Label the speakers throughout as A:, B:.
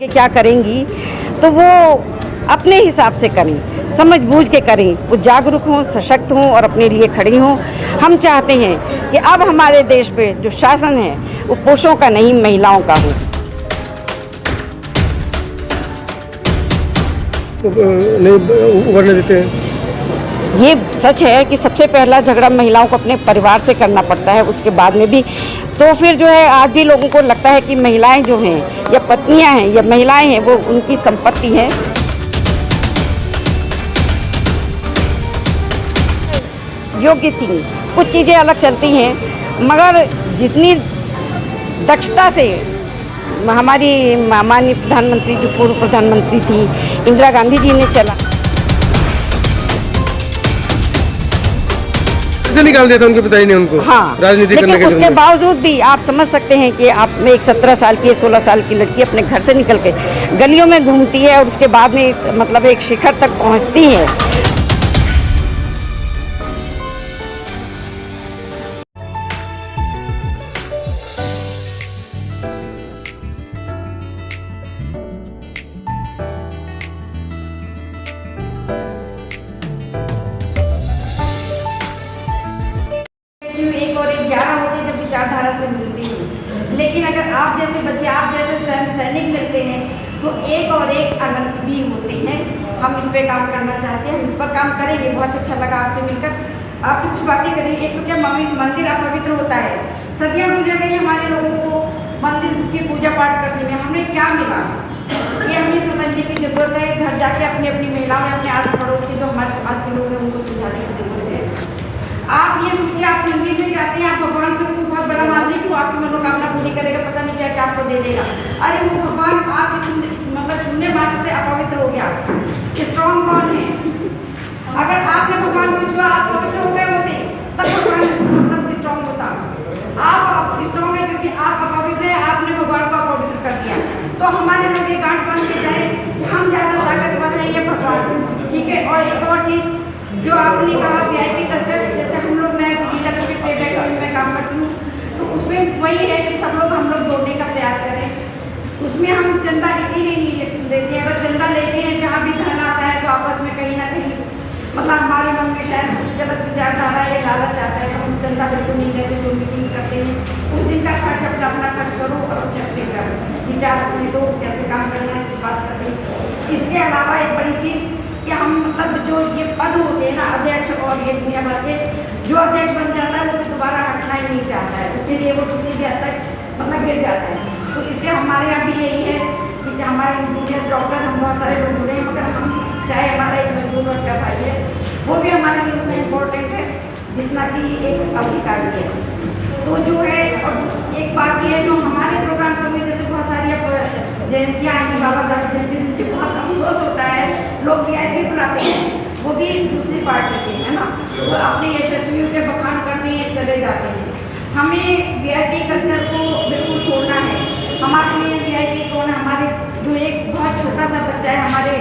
A: कि क्या करेंगी तो वो अपने हिसाब से करें, समझ बूझ के करें, वो जागरूक हों, सशक्त हों और अपने लिए खड़ी हों। हम चाहते हैं कि अब हमारे देश पे जो शासन है वो पुरुषों का नहीं, महिलाओं का हो।
B: नहीं उभरने देते हैं।
A: ये सच है कि सबसे पहला झगड़ा महिलाओं को अपने परिवार से करना पड़ता है, उसके बाद में भी तो फिर जो है आज भी लोगों को लगता है कि महिलाएं जो हैं या पत्नियां हैं या महिलाएं हैं वो उनकी संपत्ति है। योग्य थी, कुछ चीज़ें अलग चलती हैं, मगर जितनी दक्षता से हमारी माननीय प्रधानमंत्री जो पूर्व प्रधानमंत्री थी इंदिरा गांधी जी ने चला,
B: कैसे निकाल दिया था उनके पिताजी ने उनको?
A: हाँ,
B: राजनीति करने
A: लेकिन
B: के
A: उसके बावजूद भी आप समझ सकते हैं कि आप में एक 17 साल की 16 साल की लड़की अपने घर से निकल के गलियों में घूमती है और उसके बाद में मतलब एक शिखर तक पहुंचती है। एक और एक 11 होती है जब विचारधारा से मिलती है, लेकिन अगर आप जैसे बच्चे, आप जैसे स्वयं सैनिक मिलते हैं तो एक और एक अनंत भी होते हैं। हम इस पे काम करना चाहते हैं, हम इस पर काम करेंगे। बहुत अच्छा लगा आपसे मिलकर, आपने कुछ बातें करी। एक तो क्या मंदिर अपवित्र होता है, सदियाँ गुजर गई हमारे लोगों को मंदिर की पूजा पाठ करने में, हमें क्या मिला ये हमें समझने की जरूरत है। घर जाके अपनी अपनी महिलाओं, अपने आस पड़ोस के जो हमारे समाज के लोग हैं उनको सुझाने की जरूरत है। आप ये सोचिए, आप मंदिर में जाते हैं, आप भगवान से उसको बहुत बड़ा मानते हैं कि वो आपकी मनोकामना पूरी करेगा, पता नहीं क्या क्या आपको दे देगा। अरे वो भगवान आपके मतलब सुनने मात्र से अपवित्र हो गया। स्ट्रॉन्ग कौन है? अगर आपने भगवान को छुआ, आप पवित्र हो गए होते तब भगवान मतलब स्ट्रॉन्ग होता। आप स्ट्रॉन्ग है क्योंकि आप अपवित्र है, आपने भगवान को अपवित्र कर दिया। तो हमारे लोग ये गांठ बांध के जाए हम ज़्यादा ताकतवर है ये भगवान, ठीक है। और एक और चीज़ जो आपने कहा VIP कल्चर, जैसे हम लोग, मैं गीता के प्लेबैक में काम करती हूँ, तो उसमें वही है कि सब लोग हम लोग जोड़ने का प्रयास करें। उसमें हम चंदा इसीलिए नहीं लेते हैं, अगर चंदा लेते हैं जहाँ भी धन आता है तो आपस में कहीं ना कहीं मतलब हमारे मन में शायद कुछ गलत विचारधारा या लालच आता है, तो हम चंदा बिल्कुल नहीं लेते। जो मीटिंग करते हैं उस दिन का खर्च अपना अपना खर्च करो और अपने विचार अपने दो, कैसे काम करना है इस बात करते हैं। इसके अलावा एक बड़ी चीज़ कि हम मतलब जो ये पद होते हैं ना अध्यक्ष और ये दुनिया भर के, जो अध्यक्ष बन जाता है वो दोबारा हटना ही नहीं चाहता है, उसके लिए वो किसी भी हद तक मतलब गिर जाता है। तो इसलिए हमारे यहाँ भी यही है कि जो हमारे इंजीनियर्स, डॉक्टर, हम बहुत सारे लोग जुड़े हैं, मगर हम चाहे हमारा एक मजदूर और क्या भाई है वो भी हमारे लिए उतना इम्पोर्टेंट है जितना कि एक अधिकारी है। तो जो है, और एक बात ये है जो हमारे प्रोग्राम में जैसे बहुत सारी जयंतियाँ आएंगी, बाबा साहब जयंती, मुझे बहुत अफसोस होता है लोग VIP बुलाते हैं, वो भी दूसरी पार्टी के है ना, वो अपने यशस्वियों के बखान करते हैं, चले जाते हैं। हमें VIP कल्चर को बिल्कुल छोड़ना है। हमारे लिए VIP कौन है? हमारे जो एक बहुत छोटा सा बच्चा है, हमारे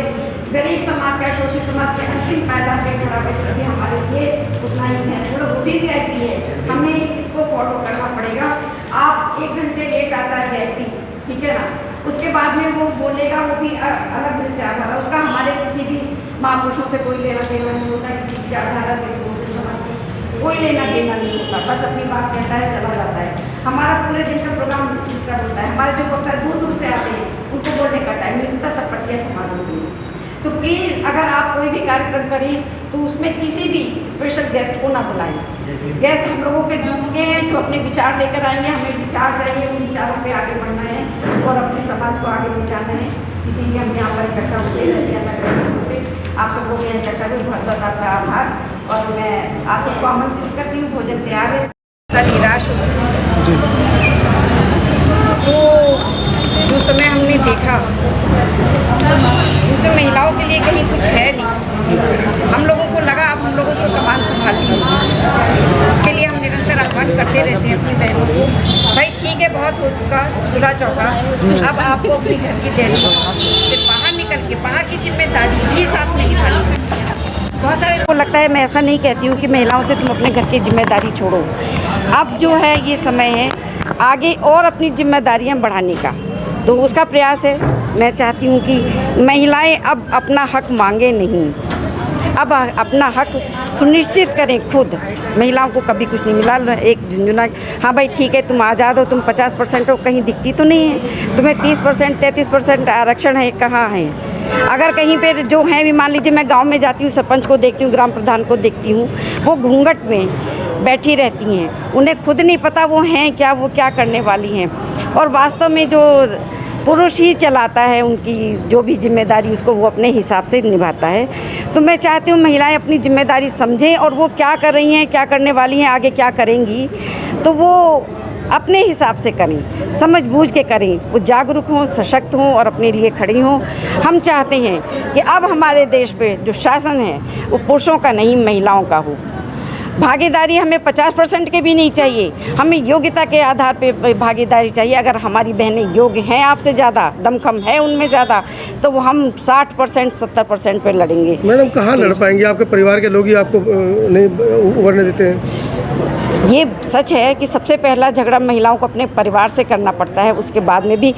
A: गरीब समाज का, शोषित समाज के अंतिम पायदान पे खड़ा बच्चा भी हमारे लिए उतना ही महत्वपूर्ण, वो भी VIP है। हमें इसको फॉलो करना पड़ेगा। आप 1 घंटे लेट आता है VIP, ठीक है ना, उसके बाद में वो बोलेगा, वो भी अलग विचारधारा, उसका हमारे किसी भी महापुरुषों से कोई लेना देना नहीं होता, किसी विचारधारा से कोई लेना देना नहीं होता, बस अपनी बात कहता है, चला जाता है। हमारा पूरे दिन का प्रोग्राम डिस्कस होता है। हमारे जो वक्त दूर दूर से आते हैं उनको बोलने का टाइम मिलता, सब पर्चियाँ हमारे होती हैं। तो प्लीज़ अगर आप कोई भी कार्यक्रम करें तो उसमें किसी भी स्पेशल गेस्ट को ना बुलाएं। गेस्ट हम लोगों के बीच के हैं जो अपने विचार लेकर आएंगे, हमें विचार चाहिए, उन विचारों पे आगे बढ़ना है और अपने समाज को आगे ले जाना है। इसीलिए हम यहाँ पर इकट्ठा होते हैं। आप सब लोग यहाँ इकट्ठा हुए, बहुत बहुत आपका आभार। और मैं आप सबको आमंत्रित करती हूँ, भोजन तैयार है। निराश हो तो जो समय हमने देखा उसमें महिलाओं के लिए कहीं कुछ है नहीं। हम लोगों को लगा अब हम लोगों को कमान संभालनी होगी, उसके लिए हम निरंतर आह्वान करते रहते हैं अपनी बहनों को, भाई ठीक है बहुत हो चुका चूल्हा चौका, अब आपको अपने घर की तैयारी से बाहर निकल के बाहर की जिम्मेदारी भी साथ में निभानी है। बहुत सारे को लगता है, मैं ऐसा नहीं कहती हूँ कि महिलाओं से तुम अपने घर की जिम्मेदारी छोड़ो। अब जो है ये समय है आगे और अपनी जिम्मेदारियाँ बढ़ाने का, तो उसका प्रयास है। मैं चाहती हूँ कि महिलाएं अब अपना हक मांगे नहीं, अब अपना हक सुनिश्चित करें खुद। महिलाओं को कभी कुछ नहीं मिला, एक झुंझुना हाँ भाई ठीक है तुम आज़ाद हो, तुम 50% हो, कहीं दिखती तो नहीं है। तुम्हें 30% 33% आरक्षण है, कहाँ है? अगर कहीं पे जो है भी, मान लीजिए मैं गांव में जाती हूँ, सरपंच को देखती हूँ, ग्राम प्रधान को देखती हूँ, वो घूंघट में बैठी रहती हैं, उन्हें खुद नहीं पता वो हैं क्या, वो क्या करने वाली हैं। और वास्तव में जो पुरुष ही चलाता है उनकी जो भी जिम्मेदारी, उसको वो अपने हिसाब से निभाता है। तो मैं चाहती हूँ महिलाएं अपनी जिम्मेदारी समझें और वो क्या कर रही हैं, क्या करने वाली हैं, आगे क्या करेंगी, तो वो अपने हिसाब से करें, समझ बूझ के करें, वो जागरूक हों, सशक्त हों और अपने लिए खड़ी हों। हम चाहते हैं कि अब हमारे देश पे जो शासन है वो पुरुषों का नहीं, महिलाओं का हो। भागीदारी हमें 50% के भी नहीं चाहिए, हमें योग्यता के आधार पे भागीदारी चाहिए। अगर हमारी बहनें योग्य हैं आपसे ज़्यादा, दमखम है उनमें ज़्यादा, तो वो हम 60% 70% पे लड़ेंगे।
B: मैडम कहाँ लड़ पाएंगे? आपके परिवार के लोग ही आपको नहीं उभरने देते हैं?
A: ये सच है कि सबसे पहला झगड़ा महिलाओं को अपने परिवार से करना पड़ता है, उसके बाद में भी।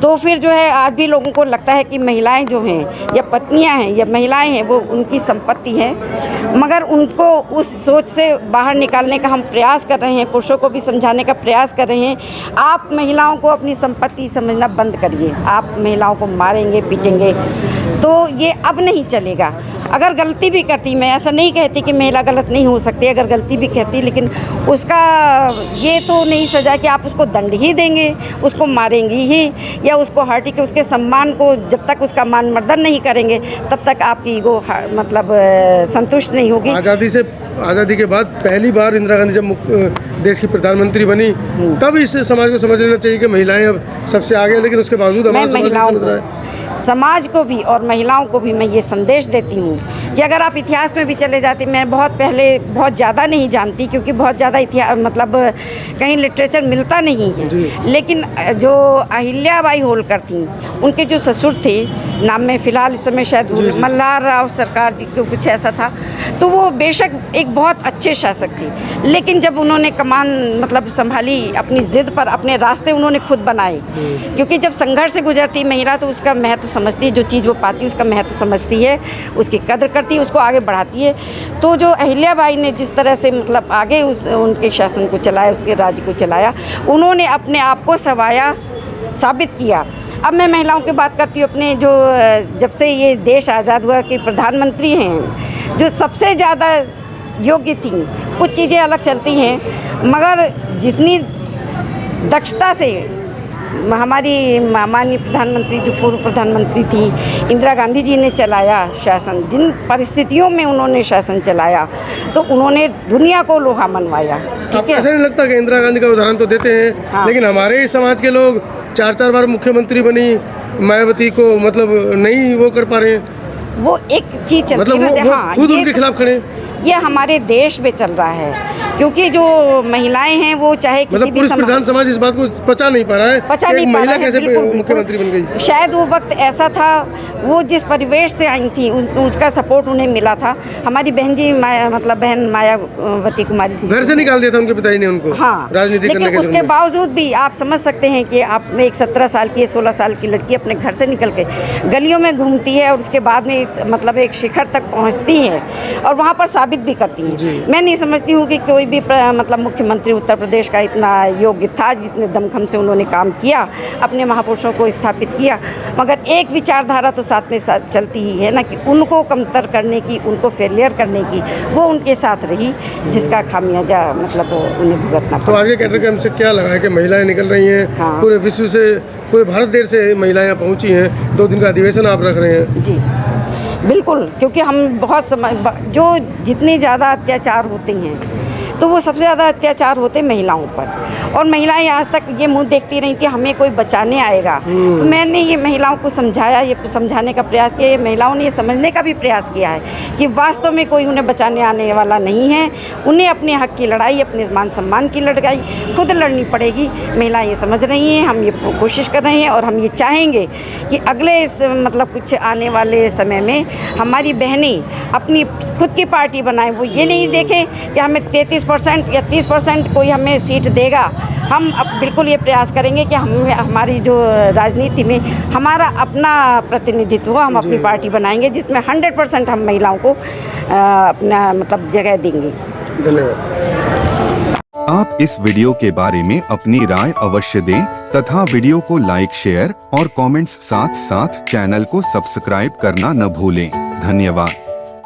A: तो फिर जो है आज भी लोगों को लगता है कि महिलाएं जो हैं या पत्नियां हैं या महिलाएं हैं वो उनकी संपत्ति है, मगर उनको उस सोच से बाहर निकालने का हम प्रयास कर रहे हैं, पुरुषों को भी समझाने का प्रयास कर रहे हैं। आप महिलाओं को अपनी संपत्ति समझना बंद करिए। आप महिलाओं को मारेंगे पीटेंगे तो ये अब नहीं चलेगा। अगर गलती भी करती, मैं ऐसा नहीं कहती कि महिला गलत नहीं हो सकती, अगर गलती भी करती, लेकिन उसका ये तो नहीं सजा कि आप उसको दंड ही देंगे, उसको मारेंगी ही, या उसको हर्ट के उसके सम्मान को जब तक उसका मान मर्दन नहीं करेंगे तब तक आपकी ईगो मतलब संतुष्ट नहीं होगी।
B: आज़ादी के बाद पहली बार इंदिरा गांधी जब देश की प्रधानमंत्री बनी, तब इस समाज को समझ लेना चाहिए कि महिलाएं अब सबसे आगे हैं, लेकिन उसके बावजूद हमारा समाज नहीं समझ रहा है।
A: समाज को भी और महिलाओं को भी मैं ये संदेश देती हूँ कि अगर आप इतिहास में भी चले जाते, मैं बहुत पहले बहुत ज़्यादा नहीं जानती क्योंकि बहुत ज़्यादा इतिहास मतलब कहीं लिटरेचर मिलता नहीं है, लेकिन जो अहिल्याबाई होलकर थी, उनके जो ससुर थे, नाम में फ़िलहाल इस समय शायद मल्हार राव सरकार जी को कुछ ऐसा था, तो वो बेशक एक बहुत अच्छे शासक थे, लेकिन जब उन्होंने कमान मतलब संभाली, अपनी ज़िद पर अपने रास्ते उन्होंने खुद बनाए, क्योंकि जब संघर्ष से गुजरती महिला तो उसका महत्व समझती है, जो चीज़ वो पाती है उसका महत्व समझती है, उसकी कदर करती है, उसको आगे बढ़ाती है। तो जो अहिल्याबाई ने जिस तरह से मतलब आगे उनके शासन को चलाया, उसके राज्य को चलाया, उन्होंने अपने आप को साबित किया। अब मैं महिलाओं की बात करती हूँ, अपने जो जब से ये देश आज़ाद हुआ कि प्रधानमंत्री हैं जो सबसे ज़्यादा योग्य थी, कुछ चीज़ें अलग चलती हैं, मगर जितनी दक्षता से हमारी माननीय प्रधानमंत्री जो पूर्व प्रधानमंत्री थी इंदिरा गांधी जी ने चलाया शासन, जिन परिस्थितियों में उन्होंने शासन चलाया तो उन्होंने दुनिया को लोहा मनवाया।
B: आपको ऐसा नहीं लगता कि इंदिरा गांधी का उदाहरण तो देते हैं, हाँ, लेकिन हमारे ही समाज के लोग 4-4 बार मुख्यमंत्री बनी मायावती को मतलब नहीं वो कर पा रहे हैं?
A: वो एक चीज़ चलती है
B: मतलब
A: हाँ,
B: खुद उनके खिलाफ खड़े,
A: ये हमारे देश में चल रहा है, क्योंकि जो महिलाएं हैं वो चाहे किसी
B: मतलब
A: भी
B: पुरुष प्रधान समाज इस बात को पचा नहीं पा रहा है, महिला कैसे मुख्यमंत्री बन गई।
A: शायद वो वक्त ऐसा था, वो जिस परिवेश से आई थी उसका सपोर्ट उन्हें मिला था। हमारी बहन जी मतलब बहन मायावती कुमारी जी
B: घर से निकाल दिया था उनके पिताजी ने उनको,
A: हाँ,
B: राजनीति करने के लिए।
A: उसके बावजूद भी आप समझ सकते हैं कि आप एक 17 साल की 16 साल की लड़की अपने घर से निकल के गलियों में घूमती है और उसके बाद में मतलब एक शिखर तक पहुँचती है और वहाँ पर साबित भी करती है। मैं नहीं समझती हूँ कि कोई भी मतलब मुख्यमंत्री उत्तर प्रदेश का इतना योग्य था, जितने दमखम से उन्होंने काम किया, अपने महापुरुषों को स्थापित किया, मगर एक विचारधारा तो साथ में साथ चलती ही है ना कि उनको कमतर करने की, उनको फेलियर करने की, वो उनके साथ रही, जिसका खामियाजा मतलब उन्हें भुगतना पड़ा।
B: तो आज के कैडर कैंप से क्या लगा है कि महिलाएं निकल रही हैं, हाँ, पूरे विश्व से, पूरे भारत देश से महिलाएं यहाँ पहुँची हैं, 2 दिन का अधिवेशन आप रख रहे हैं।
A: जी बिल्कुल, क्योंकि हम बहुत जो जितने ज़्यादा अत्याचार होते हैं तो वो सबसे ज़्यादा अत्याचार होते महिलाओं पर, और महिलाएं आज तक ये मुंह देखती रही कि हमें कोई बचाने आएगा। तो मैंने ये महिलाओं को समझाया, ये समझाने का प्रयास किया, महिलाओं ने ये समझने का भी प्रयास किया है कि वास्तव में कोई उन्हें बचाने आने वाला नहीं है, उन्हें अपने हक की लड़ाई, अपने मान सम्मान की लड़ाई खुद लड़नी पड़ेगी। महिलाएं ये समझ रही हैं, हम ये कोशिश कर रहे हैं और हम ये चाहेंगे कि अगले मतलब कुछ आने वाले समय में हमारी बहनें अपनी खुद की पार्टी बनाएं। वो ये नहीं देखें कि हमें 33% 20% या 30% कोई हमें सीट देगा, हम अब बिल्कुल ये प्रयास करेंगे कि हम हमारी जो राजनीति में हमारा अपना प्रतिनिधित्व हो, हम अपनी पार्टी बनाएंगे जिसमें 100% हम महिलाओं को अपना मतलब जगह देंगे।
B: धन्यवाद।
C: आप इस वीडियो के बारे में अपनी राय अवश्य दें तथा वीडियो को लाइक, शेयर और कमेंट्स साथ साथ चैनल को सब्सक्राइब करना न भूलें। धन्यवाद।